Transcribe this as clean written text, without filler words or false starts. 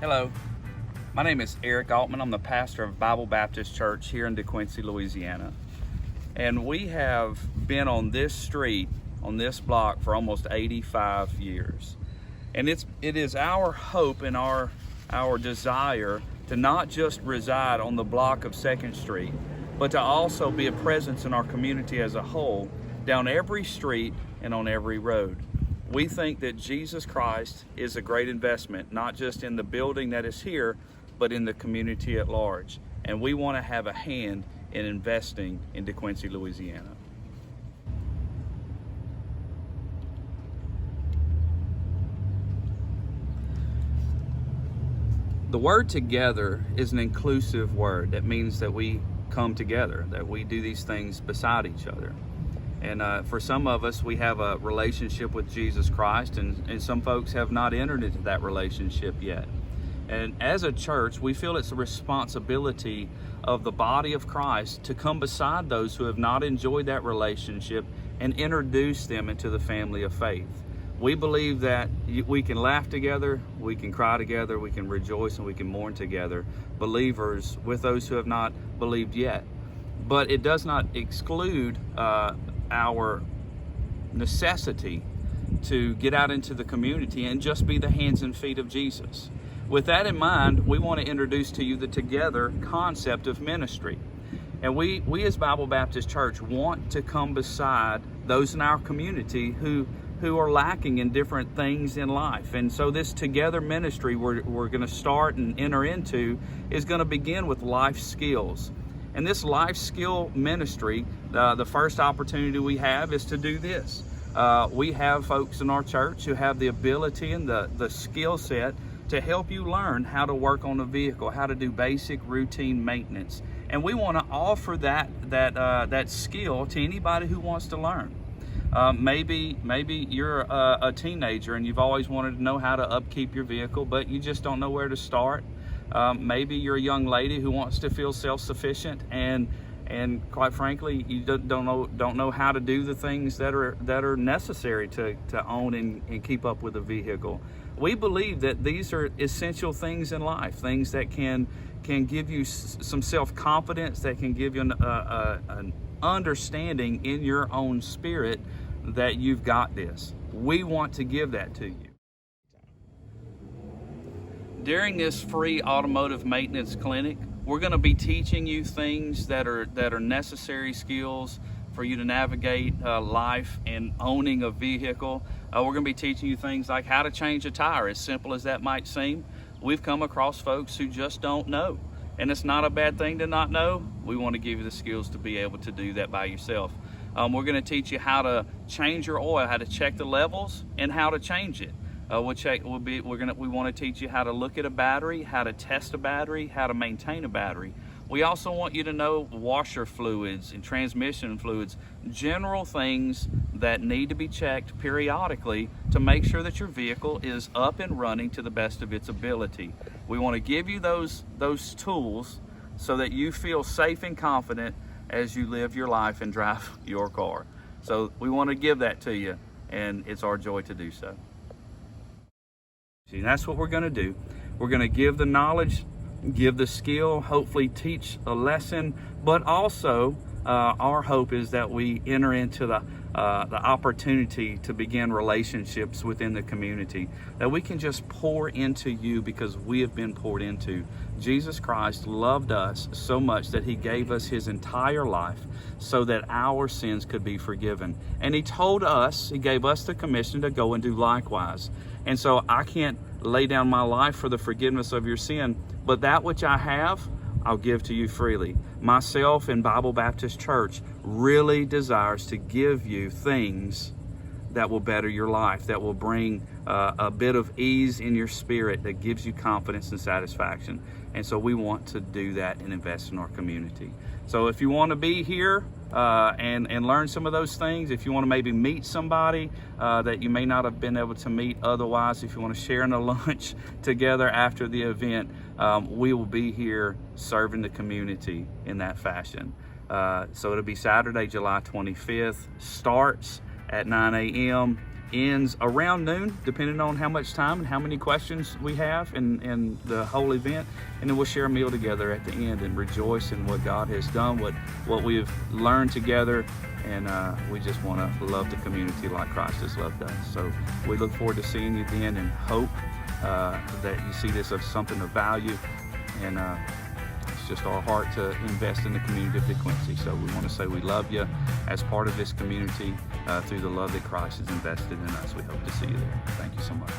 Hello, my name is Eric Altman. I'm the pastor of Bible Baptist Church here in DeQuincy, Louisiana. And we have been on this street, on this block, for almost 85 years. And it is our hope and our desire to not just reside on the block of 2nd Street, but to also be a presence in our community as a whole, down every street and on every road. We think that Jesus Christ is a great investment, not just in the building that is here, but in the community at large. And we want to have a hand in investing in DeQuincy, Louisiana. The word together is an inclusive word. That means that we come together, that we do these things beside each other. And for some of us, we have a relationship with Jesus Christ, and some folks have not entered into that relationship yet. And as a church, we feel it's a responsibility of the body of Christ to come beside those who have not enjoyed that relationship and introduce them into the family of faith. We believe that we can laugh together, we can cry together, we can rejoice, and we can mourn together, believers with those who have not believed yet. But it does not exclude our necessity to get out into the community and just be the hands and feet of Jesus. With that in mind, we want to introduce to you the together concept of ministry. And we as Bible Baptist Church want to come beside those in our community who are lacking in different things in life. And so this together ministry we're going to start and enter into is going to begin with life skills. And this life skill ministry, the first opportunity we have is to do this. We have folks in our church who have the ability and the skill set to help you learn how to work on a vehicle, how to do basic routine maintenance. And we want to offer that skill to anybody who wants to learn. Maybe you're a teenager and you've always wanted to know how to upkeep your vehicle, but you just don't know where to start. Maybe you're a young lady who wants to feel self-sufficient and quite frankly, you don't know how to do the things that are necessary to own and keep up with a vehicle. We believe that these are essential things in life, things that can give you some self-confidence, that can give you an understanding in your own spirit that you've got this. We want to give that to you. During this free automotive maintenance clinic, we're going to be teaching you things that are necessary skills for you to navigate life and owning a vehicle. We're going to be teaching you things like how to change a tire, as simple as that might seem. We've come across folks who just don't know, and it's not a bad thing to not know. We want to give you the skills to be able to do that by yourself. We're going to teach you how to change your oil, how to check the levels, and how to change it. We want to teach you how to look at a battery, how to test a battery, how to maintain a battery. We also want you to know washer fluids and transmission fluids, general things that need to be checked periodically to make sure that your vehicle is up and running to the best of its ability. We want to give you those tools so that you feel safe and confident as you live your life and drive your car. So we want to give that to you, and it's our joy to do so. And that's what we're going to do. We're going to give the knowledge, give the skill, hopefully teach a lesson, but also our hope is that we enter into the opportunity to begin relationships within the community, that we can just pour into you because we have been poured into. Jesus Christ loved us so much that he gave us his entire life so that our sins could be forgiven. And he told us, he gave us the commission to go and do likewise. And so I can't lay down my life for the forgiveness of your sin, but that which I have, I'll give to you freely. Myself and Bible Baptist Church really desires to give you things that will better your life, that will bring a bit of ease in your spirit, that gives you confidence and satisfaction. And so we want to do that and invest in our community. So if you want to be here and learn some of those things, if you want to maybe meet somebody that you may not have been able to meet otherwise, if you want to share in a lunch together after the event, we will be here serving the community in that fashion. So it'll be Saturday, July 25th, starts at 9 a.m. ends around noon, depending on how much time and how many questions we have in the whole event. And then we'll share a meal together at the end and rejoice in what God has done, what we've learned together. And we just want to love the community like Christ has loved us. So we look forward to seeing you then, and hope that you see this as something of value. And it's just our heart to invest in the community of DeQuincy. So we want to say we love you as part of this community through the love that Christ has invested in us. We hope to see you there. Thank you so much.